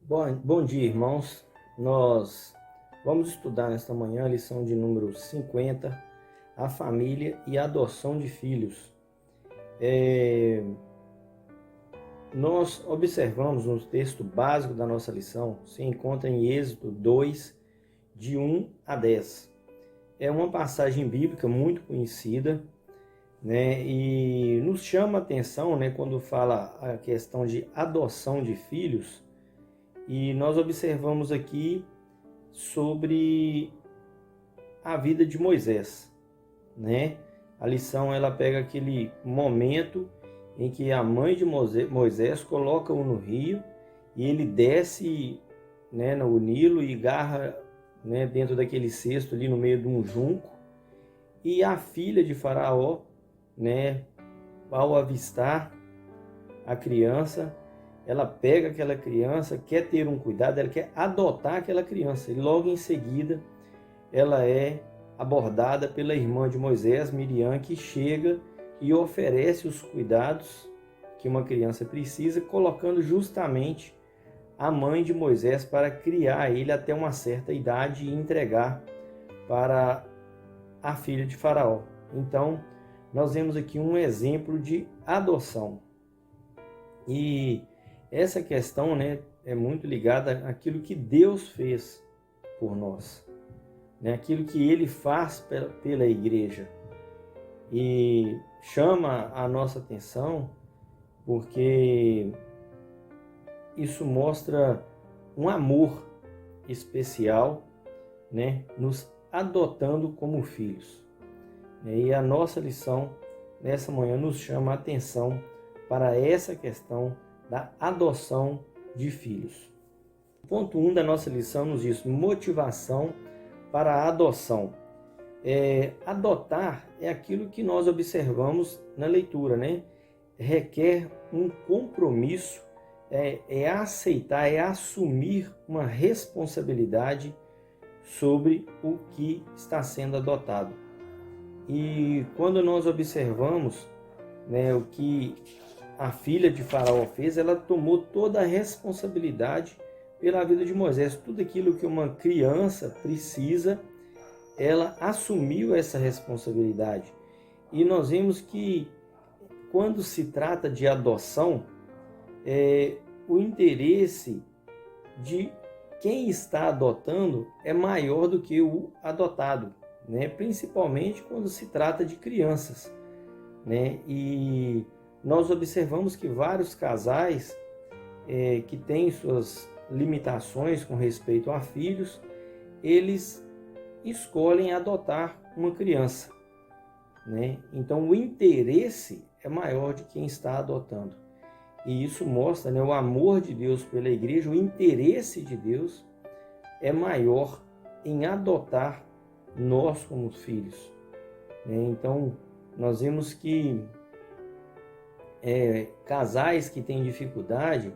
Bom dia, irmãos. Nós vamos estudar nesta manhã a lição de número 50, a família e a adoção de filhos. Nós observamos no texto básico da nossa lição, se encontra em Êxodo 2, de 1 a 10. É uma passagem bíblica muito conhecida, né? E nos chama a atenção, né, quando fala a questão de adoção de filhos. E nós observamos aqui sobre a vida de Moisés, né? A lição ela pega aquele momento em que a mãe de Moisés coloca-o no rio e ele desce, né, no Nilo e garra, né, dentro daquele cesto ali no meio de um junco. E a filha de Faraó, né, ao avistar a criança, ela pega aquela criança, quer ter um cuidado, ela quer adotar aquela criança. E logo em seguida, ela é abordada pela irmã de Moisés, Miriam, que chega e oferece os cuidados que uma criança precisa, colocando justamente a mãe de Moisés para criar ele até uma certa idade e entregar para a filha de Faraó. Então, nós vemos aqui um exemplo de adoção. E essa questão, né, é muito ligada àquilo que Deus fez por nós, né, aquilo que Ele faz pela igreja. E chama a nossa atenção porque isso mostra um amor especial, né, nos adotando como filhos. E a nossa lição nessa manhã nos chama a atenção para essa questão da adoção de filhos. O ponto 1 da nossa lição nos diz motivação para a adoção. Adotar é aquilo que nós observamos na leitura, né? Requer um compromisso, aceitar, assumir uma responsabilidade sobre o que está sendo adotado. E quando nós observamos, né, o que a filha de Faraó fez, ela tomou toda a responsabilidade pela vida de Moisés. Tudo aquilo que uma criança precisa, ela assumiu essa responsabilidade. E nós vemos que quando se trata de adoção, o interesse de quem está adotando é maior do que o adotado, né? Principalmente quando se trata de crianças, né? E nós observamos que vários casais que têm suas limitações com respeito a filhos, eles escolhem adotar uma criança, né? Então o interesse é maior de quem está adotando. E isso mostra, né, o amor de Deus pela igreja, o interesse de Deus é maior em adotar nós como filhos, né? Então nós vemos que casais que têm dificuldade,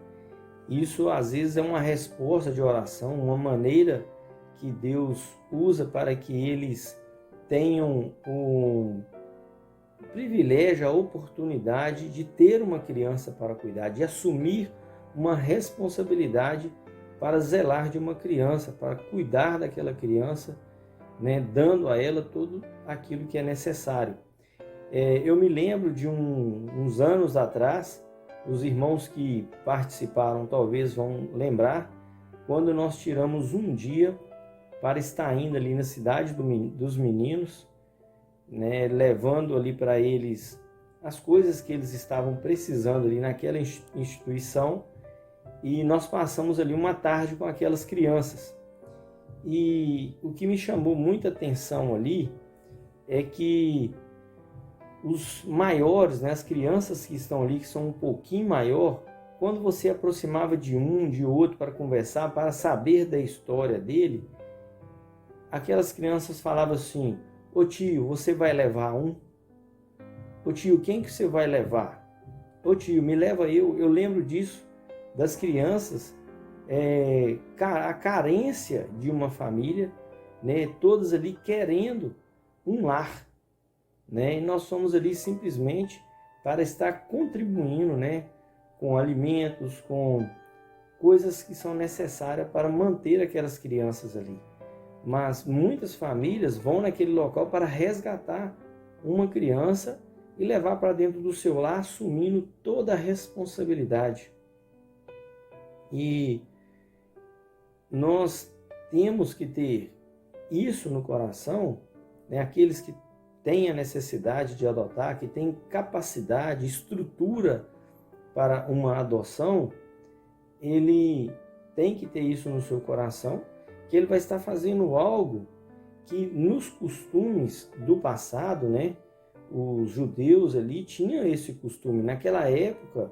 isso às vezes é uma resposta de oração, uma maneira que Deus usa para que eles tenham o privilégio, a oportunidade de ter uma criança para cuidar, de assumir uma responsabilidade para zelar de uma criança, para cuidar daquela criança, né, dando a ela tudo aquilo que é necessário. Eu me lembro de uns anos atrás, os irmãos que participaram talvez vão lembrar, quando nós tiramos um dia para estar indo ali na cidade dos meninos, né, levando ali para eles as coisas que eles estavam precisando ali naquela instituição, e nós passamos ali uma tarde com aquelas crianças. E o que me chamou muita atenção ali é que os maiores, né, as crianças que estão ali, que são um pouquinho maior, quando você aproximava de um, de outro para conversar, para saber da história dele, aquelas crianças falavam assim: ô tio, você vai levar um? Ô tio, quem que você vai levar? Ô tio, me leva eu lembro disso, das crianças, a carência de uma família, né, todas ali querendo um lar, né, e nós somos ali simplesmente para estar contribuindo, né, com alimentos, com coisas que são necessárias para manter aquelas crianças ali. Mas muitas famílias vão naquele local para resgatar uma criança e levar para dentro do seu lar, assumindo toda a responsabilidade. E nós temos que ter isso no coração, né? Aqueles que têm a necessidade de adotar, que têm capacidade, estrutura para uma adoção, ele tem que ter isso no seu coração, que ele vai estar fazendo algo que nos costumes do passado, né? Os judeus ali tinham esse costume. Naquela época,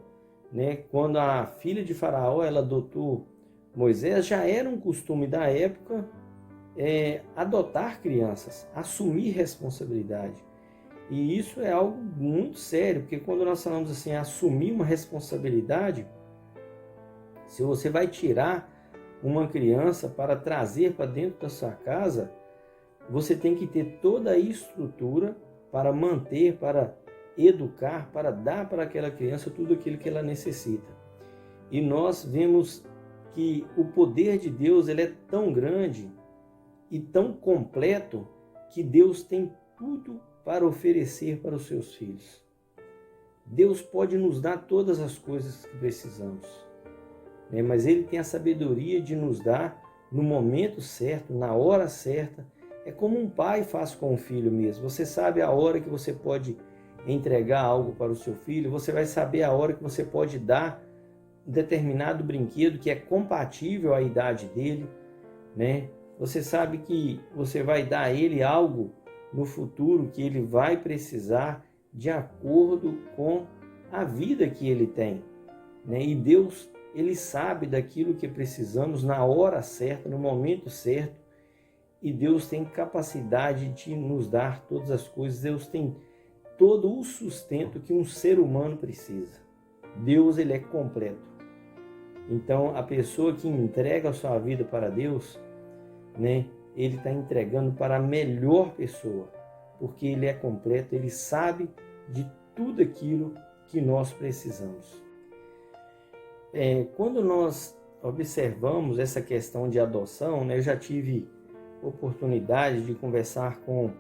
né, quando a filha de Faraó ela adotou Moisés, já era um costume da época adotar crianças, assumir responsabilidade. E isso é algo muito sério, porque quando nós falamos assim, assumir uma responsabilidade, se você vai tirar uma criança para trazer para dentro da sua casa, você tem que ter toda a estrutura para manter, para educar, para dar para aquela criança tudo aquilo que ela necessita. E nós vemos que o poder de Deus ele é tão grande e tão completo que Deus tem tudo para oferecer para os seus filhos. Deus pode nos dar todas as coisas que precisamos, né? Mas Ele tem a sabedoria de nos dar no momento certo, na hora certa. É como um pai faz com o filho mesmo. Você sabe a hora que você pode entregar algo para o seu filho, você vai saber a hora que você pode dar um determinado brinquedo que é compatível à idade dele, né? Você sabe que você vai dar a ele algo no futuro que ele vai precisar de acordo com a vida que ele tem, né? E Deus, Ele sabe daquilo que precisamos na hora certa, no momento certo, e Deus tem capacidade de nos dar todas as coisas. Deus tem todo o sustento que um ser humano precisa. Deus, Ele é completo. Então, a pessoa que entrega a sua vida para Deus, né, ele está entregando para a melhor pessoa, porque Ele é completo, Ele sabe de tudo aquilo que nós precisamos. Quando nós observamos essa questão de adoção, né, eu já tive oportunidade de conversar com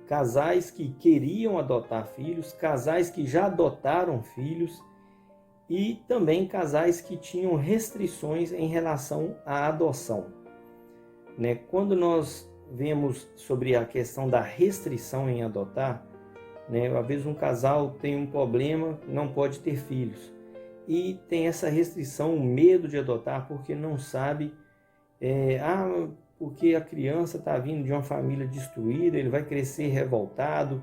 casais que queriam adotar filhos, casais que já adotaram filhos e também casais que tinham restrições em relação à adoção, né? Quando nós vemos sobre a questão da restrição em adotar, né, às vezes um casal tem um problema, não pode ter filhos e tem essa restrição, o medo de adotar porque não sabe, porque a criança está vindo de uma família destruída, ele vai crescer revoltado,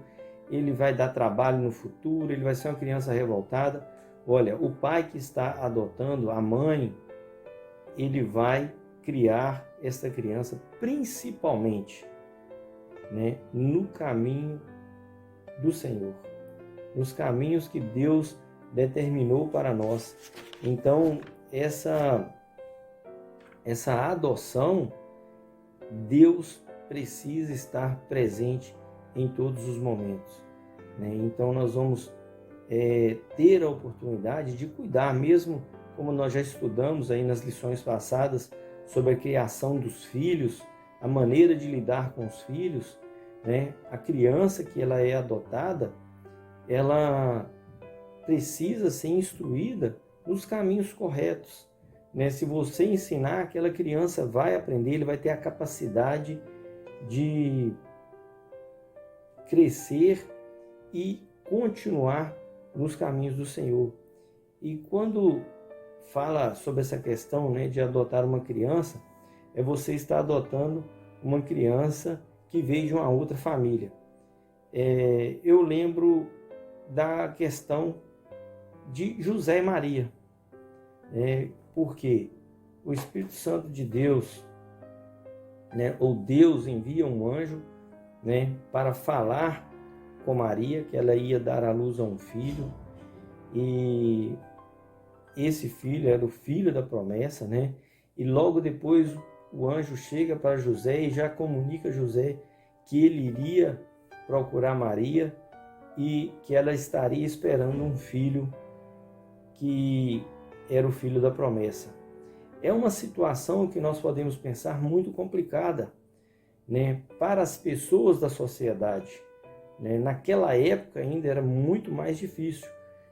ele vai dar trabalho no futuro, ele vai ser uma criança revoltada. Olha, o pai que está adotando, a mãe, ele vai criar essa criança principalmente, né, no caminho do Senhor, nos caminhos que Deus determinou para nós. Então, essa adoção, Deus precisa estar presente em todos os momentos, né? Então, nós vamos ter a oportunidade de cuidar, mesmo como nós já estudamos aí nas lições passadas sobre a criação dos filhos, a maneira de lidar com os filhos, né? A criança que ela é adotada, ela precisa ser instruída nos caminhos corretos, né? Se você ensinar, aquela criança vai aprender, ele vai ter a capacidade de crescer e continuar nos caminhos do Senhor. E quando fala sobre essa questão, né, de adotar uma criança, você está adotando uma criança que veio de uma outra família. Eu lembro da questão de José e Maria, porque o Espírito Santo de Deus, né, ou Deus envia um anjo, né, para falar com Maria que ela ia dar à luz a um filho, e esse filho era o filho da promessa, né? E logo depois o anjo chega para José e já comunica a José que ele iria procurar Maria e que ela estaria esperando um filho que era o filho da promessa. É uma situação que nós podemos pensar muito complicada, né, para as pessoas da sociedade, né? Naquela época ainda era muito mais difícil,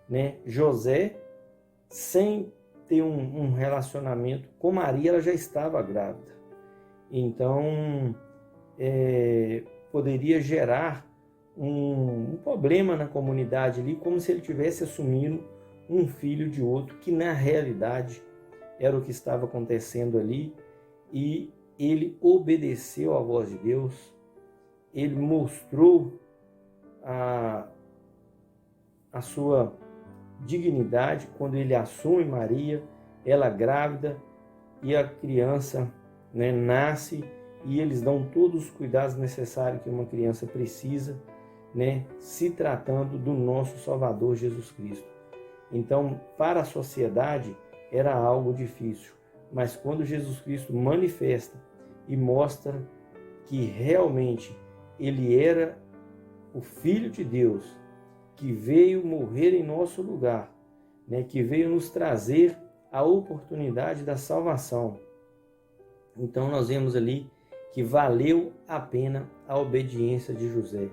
né? José, sem ter um relacionamento com Maria, ela já estava grávida. Então, poderia gerar um problema na comunidade ali, como se ele tivesse assumindo um filho de outro, que na realidade era o que estava acontecendo ali, e ele obedeceu à voz de Deus, ele mostrou a sua dignidade quando ele assume Maria, ela grávida, e a criança, né, nasce, e eles dão todos os cuidados necessários que uma criança precisa, né, se tratando do nosso Salvador Jesus Cristo. Então, para a sociedade era algo difícil, mas quando Jesus Cristo manifesta e mostra que realmente ele era o Filho de Deus, que veio morrer em nosso lugar, né, que veio nos trazer a oportunidade da salvação. Então nós vemos ali que valeu a pena a obediência de José.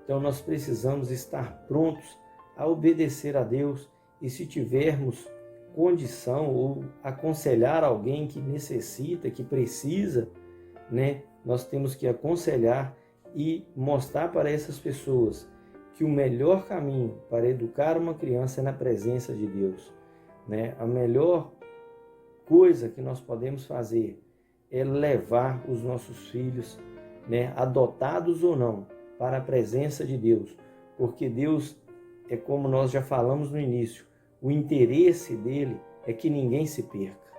Então nós precisamos estar prontos a obedecer a Deus, e se tivermos condição ou aconselhar alguém que necessita, que precisa, né, nós temos que aconselhar e mostrar para essas pessoas que o melhor caminho para educar uma criança é na presença de Deus, né? A melhor coisa que nós podemos fazer é levar os nossos filhos, né, adotados ou não, para a presença de Deus, porque Deus, é como nós já falamos no início, o interesse dele é que ninguém se perca,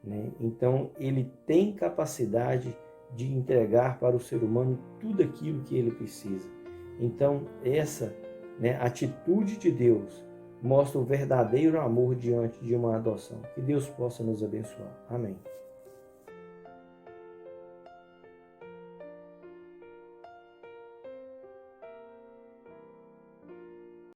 né? Então ele tem capacidade de entregar para o ser humano tudo aquilo que ele precisa. Então essa, né, atitude de Deus mostra o verdadeiro amor diante de uma adoção. Que Deus possa nos abençoar. Amém.